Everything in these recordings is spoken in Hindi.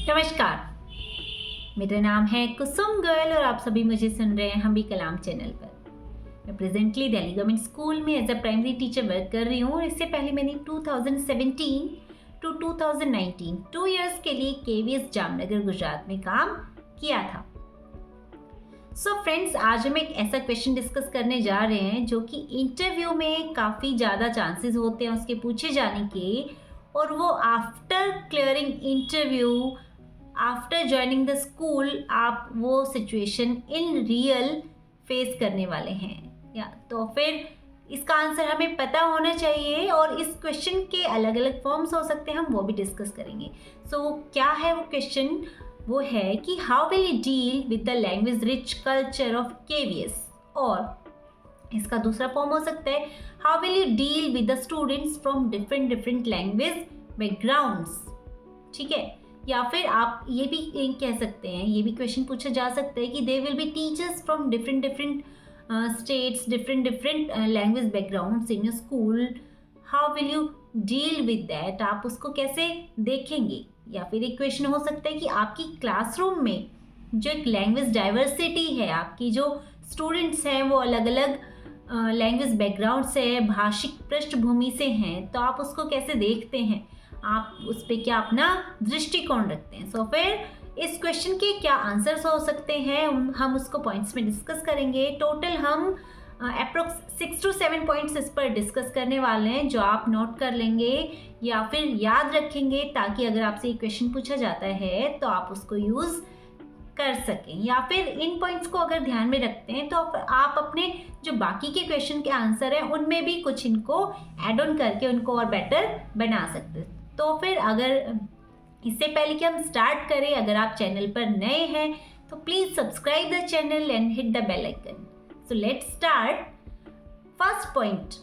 नमस्कार, मेरा नाम है कुसुम गर्ल और आप सभी मुझे सुन रहे हैं हम भी कलाम चैनल पर। मैं प्रेजेंटली दिल्ली गवर्नमेंट स्कूल में as a primary teacher work कर रही हूँ और इससे पहले मैंने 2017 टू 2019 2 इयर्स के लिए KVS जामनगर गुजरात में काम किया था। सो फ्रेंड्स, आज हम एक ऐसा क्वेश्चन डिस्कस करने जा रहे हैं जो कि इंटरव्यू में काफ़ी ज़्यादा चांसेस होते हैं उसके पूछे जाने के, और वो after clearing interview, after joining the school आप वो सिचुएशन इन रियल फेस करने वाले हैं। या तो फिर इसका आंसर हमें पता होना चाहिए और इस क्वेश्चन के अलग अलग फॉर्म्स हो सकते हैं, हम वो भी डिस्कस करेंगे। सो क्या है वो क्वेश्चन? वो है कि how will you deal with the language rich culture of KVS, और इसका दूसरा फॉर्म हो सकता है how will you deal with the students from different language backgrounds. ठीक है, या फिर आप ये भी कह सकते हैं, ये भी क्वेश्चन पूछा जा सकता है कि they will be teachers from different states, different language backgrounds in your school, how will you deal with that, आप उसको कैसे देखेंगे। या फिर एक क्वेश्चन हो सकता है कि आपकी क्लासरूम में जो एक लैंग्वेज डाइवर्सिटी है, आपकी जो स्टूडेंट्स हैं वो अलग अलग लैंग्वेज बैकग्राउंड से है, भाषिक पृष्ठभूमि से हैं, तो आप उसको कैसे देखते हैं, आप उस पर क्या अपना दृष्टिकोण रखते हैं। सो फिर इस क्वेश्चन के क्या आंसर्स हो सकते हैं हम उसको पॉइंट्स में डिस्कस करेंगे। टोटल हम अप्रोक्स 6 to 7 पॉइंट्स इस पर डिस्कस करने वाले हैं जो आप नोट कर लेंगे या फिर याद रखेंगे, ताकि अगर आपसे ये क्वेश्चन पूछा जाता है तो आप उसको यूज़ कर सकें। या फिर इन पॉइंट्स को अगर ध्यान में रखते हैं तो आप अपने जो बाकी के क्वेश्चन के आंसर हैं उनमें भी कुछ इनको ऐड ऑन करके उनको और बेटर बना सकते हैं। तो फिर अगर इससे पहले कि हम स्टार्ट करें, अगर आप चैनल पर नए हैं तो please subscribe the channel and hit the bell icon. So let's start. First point,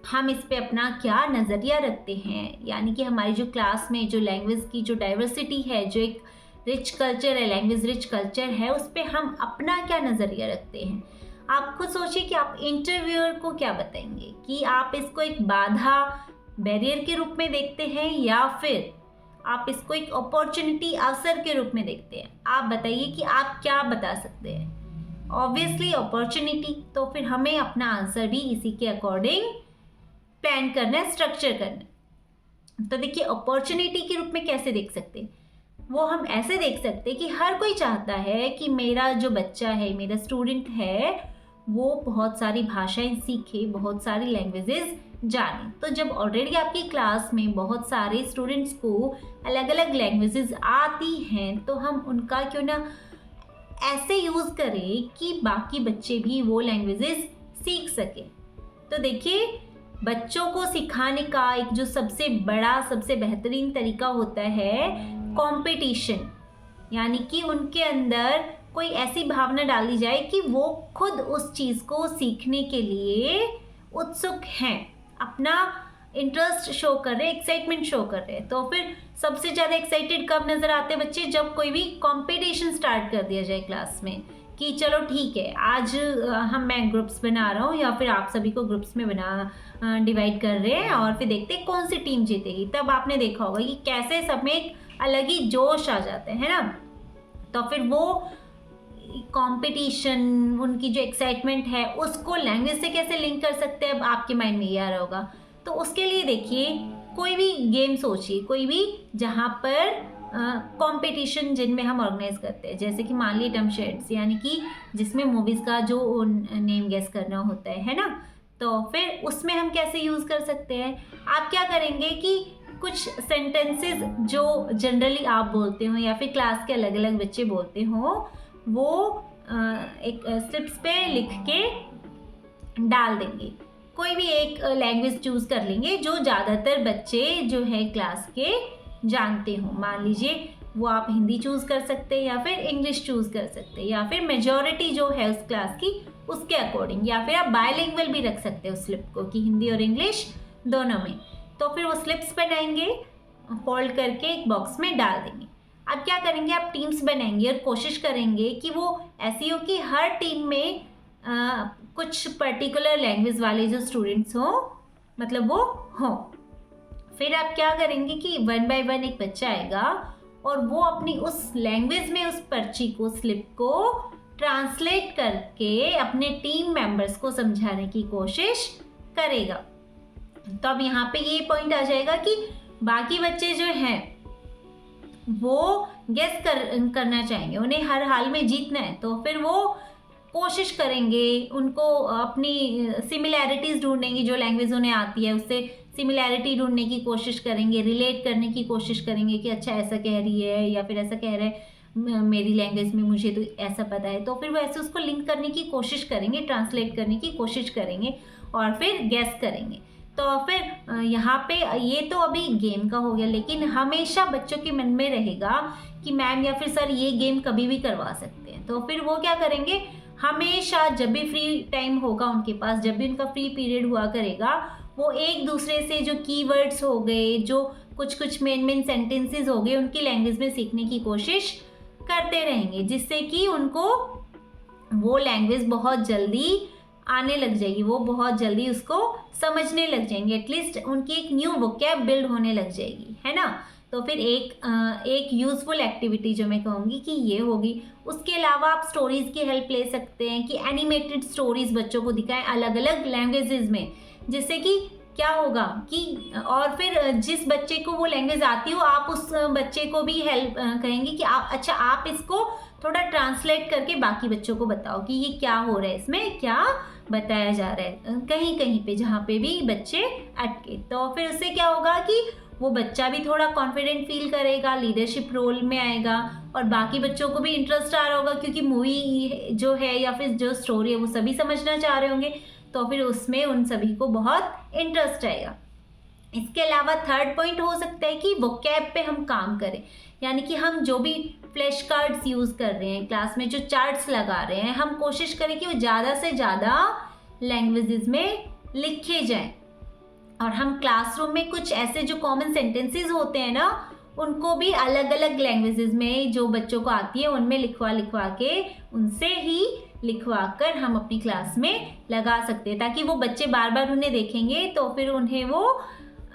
हम इस पे अपना क्या नज़रिया रखते हैं, यानी कि हमारी जो क्लास में जो लैंग्वेज की जो डाइवर्सिटी है, जो एक रिच कल्चर है, लैंग्वेज रिच कल्चर है, उस पर हम अपना क्या नज़रिया रखते हैं। आप खुद सोचिए कि आप इंटरव्यूअर को क्या बताएंगे, कि आप इसको एक बाधा, बैरियर के रूप में देखते हैं या फिर आप इसको एक अपॉर्चुनिटी, अवसर के रूप में देखते हैं। आप बताइए कि आप क्या बता सकते हैं। ऑब्वियसली अपॉर्चुनिटी, तो फिर हमें अपना आंसर भी इसी के अकॉर्डिंग प्लान करना है, स्ट्रक्चर करना है। तो देखिए, अपॉर्चुनिटी के रूप में कैसे देख सकते हैं, वो हम ऐसे देख सकते हैं कि हर कोई चाहता है कि मेरा जो बच्चा है, मेरा स्टूडेंट है, वो बहुत सारी भाषाएं सीखे, बहुत सारी लैंग्वेजेस जाने। तो जब ऑलरेडी आपकी क्लास में बहुत सारे स्टूडेंट्स को अलग अलग लैंग्वेजेस आती हैं, तो हम उनका क्यों ना ऐसे यूज़ करें कि बाकी बच्चे भी वो लैंग्वेजेस सीख सकें। तो देखिए, बच्चों को सिखाने का एक जो सबसे बड़ा, सबसे बेहतरीन तरीका होता है कंपटीशन, यानी कि उनके अंदर कोई ऐसी भावना डाल दी जाए कि वो खुद उस चीज़ को सीखने के लिए उत्सुक हैं, अपना इंटरेस्ट शो कर रहे हैं, एक्साइटमेंट शो कर रहे हैं। तो फिर सबसे ज़्यादा एक्साइटेड कब नज़र आते हैं बच्चे? जब कोई भी कंपटीशन स्टार्ट कर दिया जाए क्लास में, कि चलो ठीक है, आज मैं ग्रुप्स बना रहा हूँ या फिर आप सभी को ग्रुप्स में डिवाइड कर रहे हैं और फिर देखते हैं कौन सी टीम जीतेगी। तब आपने देखा होगा कि कैसे सब में एक अलग ही जोश आ जाते हैं, है ना। तो फिर वो कंपटीशन, उनकी जो एक्साइटमेंट है, उसको लैंग्वेज से कैसे लिंक कर सकते हैं, अब आपके माइंड में ये आ रहा होगा। तो उसके लिए देखिए, कोई भी गेम सोचिए, कोई भी जहाँ पर कंपटीशन जिनमें हम ऑर्गेनाइज करते हैं, जैसे कि मान लीजिए डम शेड्स, यानी कि जिसमें मूवीज़ का जो नेम गेस करना होता है ना। तो फिर उसमें हम कैसे यूज़ कर सकते हैं, आप क्या करेंगे कि कुछ सेंटेंसेस जो जनरली आप बोलते हो या फिर क्लास के अलग अलग बच्चे बोलते हो, वो एक स्लिप्स पे लिख के डाल देंगे। कोई भी एक लैंग्वेज चूज़ कर लेंगे जो ज़्यादातर बच्चे जो है क्लास के जानते हो। मान लीजिए वो आप हिंदी चूज़ कर सकते हैं या फिर इंग्लिश चूज़ कर सकते हैं, या फिर मेजॉरिटी जो है उस क्लास की उसके अकॉर्डिंग, या फिर आप बायलिंगुअल भी रख सकते हो उस स्लिप को कि हिंदी और इंग्लिश दोनों में। तो फिर वो स्लिप्स बनाएंगे, फोल्ड करके एक बॉक्स में डाल देंगे। अब क्या करेंगे, आप टीम्स बनाएंगे और कोशिश करेंगे कि वो ऐसी हो कि हर टीम में कुछ पर्टिकुलर लैंग्वेज वाले जो स्टूडेंट्स हो, मतलब वो हो। फिर आप क्या करेंगे कि 1 by 1 एक बच्चा आएगा और वो अपनी उस लैंग्वेज में उस पर्ची को, स्लिप को ट्रांसलेट करके अपने टीम मेंबर्स को समझाने की कोशिश करेगा। तो अब यहाँ पे ये पॉइंट आ जाएगा कि बाकी बच्चे जो हैं वो गेस करना चाहेंगे, उन्हें हर हाल में जीतना है, तो फिर वो कोशिश करेंगे, उनको अपनी सिमिलैरिटीज़ ढूंढेंगी, जो लैंग्वेज उन्हें आती है उससे सिमिलैरिटी ढूंढने की कोशिश करेंगे, रिलेट करने की कोशिश करेंगे कि अच्छा ऐसा कह रही है या फिर ऐसा कह रहा है मेरी लैंग्वेज में, मुझे तो ऐसा पता है, तो फिर वो ऐसे उसको लिंक करने की कोशिश करेंगे, ट्रांसलेट करने की कोशिश करेंगे और फिर गेस करेंगे। तो फिर यहाँ पे ये तो अभी गेम का हो गया, लेकिन हमेशा बच्चों के मन में रहेगा कि मैम या फिर सर ये गेम कभी भी करवा सकते हैं। तो फिर वो क्या करेंगे, हमेशा जब भी फ्री टाइम होगा उनके पास, जब भी उनका फ्री पीरियड हुआ करेगा, वो एक दूसरे से जो कीवर्ड्स हो गए, जो कुछ मेन सेंटेंसेस हो गए, उनकी लैंग्वेज में सीखने की कोशिश करते रहेंगे, जिससे कि उनको वो लैंग्वेज बहुत जल्दी आने लग जाएगी, वो बहुत जल्दी उसको समझने लग जाएंगे, एटलीस्ट उनकी एक न्यू वोकैब बिल्ड होने लग जाएगी, है ना। तो फिर एक यूज़फुल एक्टिविटी जो मैं कहूँगी कि ये होगी। उसके अलावा आप स्टोरीज़ की हेल्प ले सकते हैं कि एनिमेटेड स्टोरीज़ बच्चों को दिखाएं अलग अलग लैंग्वेजेस में, जिससे कि क्या होगा कि और फिर जिस बच्चे को वो लैंग्वेज आती हो, आप उस बच्चे को भी हेल्प कहेंगे कि आप इसको थोड़ा ट्रांसलेट करके बाकी बच्चों को बताओ कि ये क्या हो रहा है, इसमें क्या बताया जा रहा है, कहीं कहीं पे जहाँ पे भी बच्चे अटके। तो फिर उससे क्या होगा कि वो बच्चा भी थोड़ा कॉन्फिडेंट फील करेगा, लीडरशिप रोल में आएगा और बाकी बच्चों को भी इंटरेस्ट आ रहा होगा, क्योंकि मूवी जो है या फिर जो स्टोरी है वो सभी समझना चाह रहे होंगे, तो फिर उसमें उन सभी को बहुत इंटरेस्ट आएगा। इसके अलावा थर्ड पॉइंट हो सकता है कि वोकैब पे हम काम करें, यानी कि हम जो भी फ्लैश कार्ड्स यूज़ कर रहे हैं, क्लास में जो चार्ट्स लगा रहे हैं, हम कोशिश करें कि वो ज़्यादा से ज़्यादा लैंग्वेजेस में लिखे जाएं और हम क्लासरूम में कुछ ऐसे जो कॉमन सेंटेंसेस होते हैं ना, उनको भी अलग अलग लैंग्वेजेस में जो बच्चों को आती है उनमें लिखवा के उनसे ही लिखवा कर हम अपनी क्लास में लगा सकते हैं, ताकि वो बच्चे बार बार उन्हें देखेंगे तो फिर उन्हें वो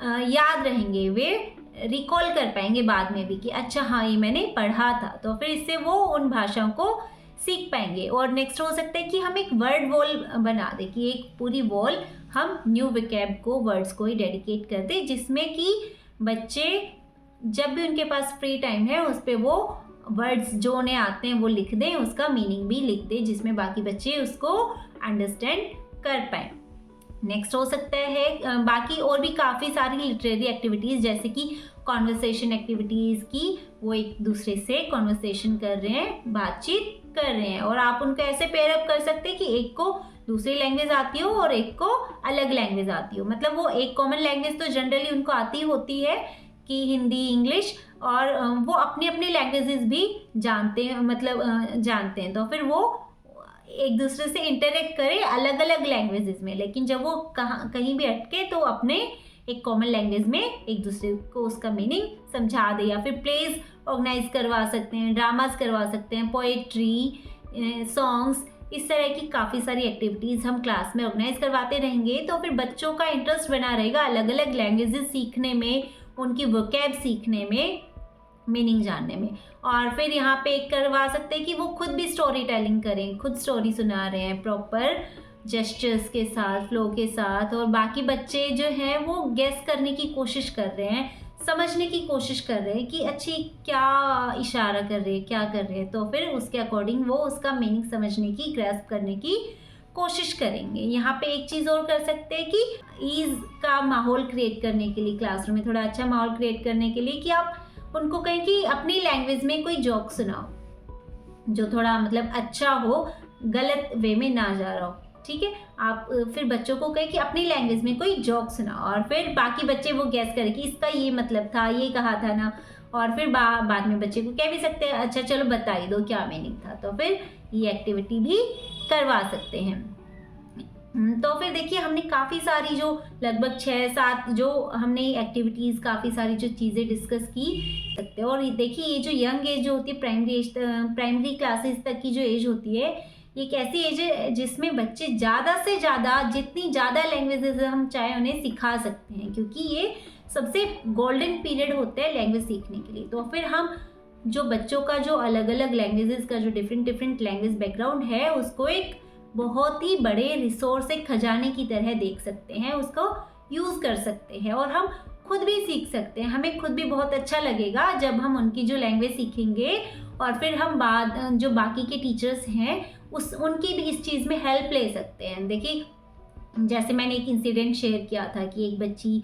याद रहेंगे, वे रिकॉल कर पाएंगे बाद में भी कि अच्छा हाँ ये मैंने पढ़ा था, तो फिर इससे वो उन भाषाओं को सीख पाएंगे। और नेक्स्ट हो सकता है कि हम एक वर्ड वॉल बना दें, कि एक पूरी वॉल हम न्यू वोकैब को, वर्ड्स को ही डेडिकेट कर दें, जिसमें कि बच्चे जब भी उनके पास फ्री टाइम है उस पर वो वर्ड्स जो उन्हें आते हैं वो लिख दें, उसका मीनिंग भी लिख दें, जिसमें बाकी बच्चे उसको अंडरस्टैंड कर पाएँ। नेक्स्ट हो सकता है बाकी और भी काफ़ी सारी लिटरेरी एक्टिविटीज़, जैसे कि कॉन्वर्सेशन एक्टिविटीज़ की, वो एक दूसरे से कॉन्वर्सेशन कर रहे हैं, बातचीत कर रहे हैं, और आप उनको ऐसे पेयरअप कर सकते हैं कि एक को दूसरी लैंग्वेज आती हो और एक को अलग लैंग्वेज आती हो। मतलब वो एक कॉमन लैंग्वेज तो जनरली उनको आती होती है कि हिंदी, इंग्लिश, और वो अपनी अपनी लैंग्वेजेस भी जानते हैं, मतलब जानते हैं, तो फिर वो एक दूसरे से इंटरेक्ट करें अलग अलग लैंग्वेजेस में, लेकिन जब वो कहीं भी अटके तो अपने एक कॉमन लैंग्वेज में एक दूसरे को उसका मीनिंग समझा दे। या फिर प्लेज ऑर्गेनाइज करवा सकते हैं, ड्रामास करवा सकते हैं, पोएट्री, सॉन्ग्स, इस तरह की काफ़ी सारी एक्टिविटीज़ हम क्लास में ऑर्गेनाइज करवाते रहेंगे, तो फिर बच्चों का इंटरेस्ट बना रहेगा अलग अलग लैंग्वेजेस सीखने में, उनकी वोकैब सीखने में, मीनिंग जानने में। और फिर यहाँ पे एक करवा सकते हैं कि वो खुद भी स्टोरी टेलिंग करें, खुद स्टोरी सुना रहे हैं प्रॉपर जेस्चर्स के साथ, फ्लो के साथ, और बाकी बच्चे जो हैं वो गेस करने की कोशिश कर रहे हैं, समझने की कोशिश कर रहे हैं कि अच्छी क्या इशारा कर रहे हैं, क्या कर रहे हैं, तो फिर उसके अकॉर्डिंग वो उसका मीनिंग समझने की, ग्रैस्प करने की कोशिश करेंगे। यहाँ पे एक चीज़ और कर सकते हैं कि ईज़ का माहौल क्रिएट करने के लिए, क्लासरूम में थोड़ा अच्छा माहौल क्रिएट करने के लिए, कि आप उनको कहें कि अपनी लैंग्वेज में कोई जोक सुनाओ जो थोड़ा मतलब अच्छा हो, गलत वे में ना जा रहा हो, ठीक है। आप फिर बच्चों को कहें कि अपनी लैंग्वेज में कोई जोक सुनाओ, और फिर बाकी बच्चे वो गैस करें कि इसका ये मतलब था, ये कहा था ना, और फिर बाद में बच्चे को कह भी सकते हैं अच्छा चलो बता ही दो क्या मीनिंग था, तो फिर ये एक्टिविटी भी करवा सकते हैं। तो फिर देखिए हमने काफ़ी सारी जो लगभग 6-7 जो हमने एक्टिविटीज़, काफ़ी सारी जो चीज़ें डिस्कस की सकते हैं। और देखिए ये जो यंग एज जो होती है, प्राइमरी क्लासेस तक की जो एज होती है, ये एक ऐसी एज है जिसमें बच्चे ज़्यादा से ज़्यादा, जितनी ज़्यादा लैंग्वेजेस हम चाहे उन्हें सिखा सकते हैं, क्योंकि ये सबसे गोल्डन पीरियड होता है लैंग्वेज सीखने के लिए। तो फिर हम जो बच्चों का जो अलग अलग लैंग्वेजेस का जो डिफरेंट लैंग्वेज बैकग्राउंड है उसको एक बहुत ही बड़े रिसोर्स, एक खजाने की तरह देख सकते हैं, उसको यूज़ कर सकते हैं और हम खुद भी सीख सकते हैं। हमें खुद भी बहुत अच्छा लगेगा जब हम उनकी जो लैंग्वेज सीखेंगे और फिर हम बाद जो बाकी के टीचर्स हैं उनकी भी इस चीज़ में हेल्प ले सकते हैं। देखिए, जैसे मैंने एक इंसिडेंट शेयर किया था कि एक बच्ची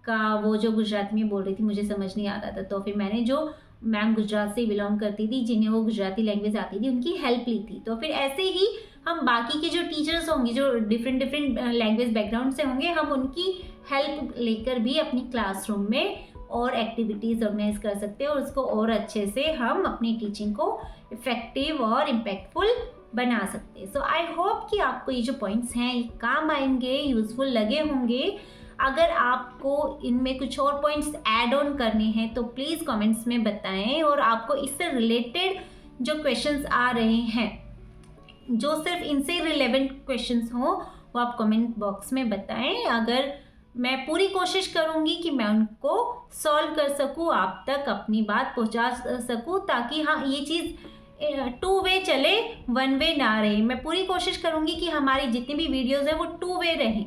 का वो जो गुजराती में बोल रही थी, मुझे समझ नहीं आता था, तो फिर मैंने जो मैम गुजरात से बिलोंग करती थी, जिन्हें वो गुजराती लैंग्वेज आती थी, उनकी हेल्प ली थी। तो फिर ऐसे ही हम बाकी के जो टीचर्स होंगे जो डिफरेंट लैंग्वेज बैकग्राउंड से होंगे, हम उनकी हेल्प लेकर भी अपनी क्लासरूम में और एक्टिविटीज़ ऑर्गेनाइज कर सकते हैं और उसको और अच्छे से हम अपनी टीचिंग को इफ़ेक्टिव और इम्पैक्टफुल बना सकते हैं। सो आई होप कि आपको ये जो पॉइंट्स हैं ये काम आएंगे, यूज़फुल लगे होंगे। अगर आपको इनमें कुछ और पॉइंट्स ऐड ऑन करने हैं तो प्लीज़ कमेंट्स में बताएं, और आपको इससे रिलेटेड जो क्वेश्चंस आ रहे हैं, जो सिर्फ इनसे रिलेवेंट क्वेश्चंस हों, वो आप कमेंट बॉक्स में बताएं। अगर मैं पूरी कोशिश करूंगी कि मैं उनको सॉल्व कर सकूं, आप तक अपनी बात पहुंचा सकूं, ताकि हाँ ये चीज़ 2 वे चले, 1 वे ना रहे। मैं पूरी कोशिश करूंगी कि हमारी जितनी भी वीडियोज़ हैं वो 2 वे रहें।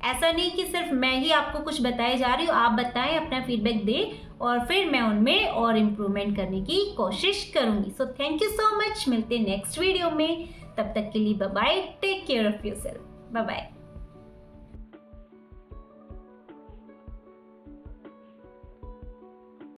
ऐसा नहीं कि सिर्फ मैं ही आपको कुछ बताए जा रही हूँ, आप बताएं, अपना फीडबैक दें और फिर मैं उनमें और इम्प्रूवमेंट करने की कोशिश करूँगी। So thank you so much, मिलते हैं नेक्स्ट वीडियो में। तब तक के लिए bye bye, take care of yourself, bye bye.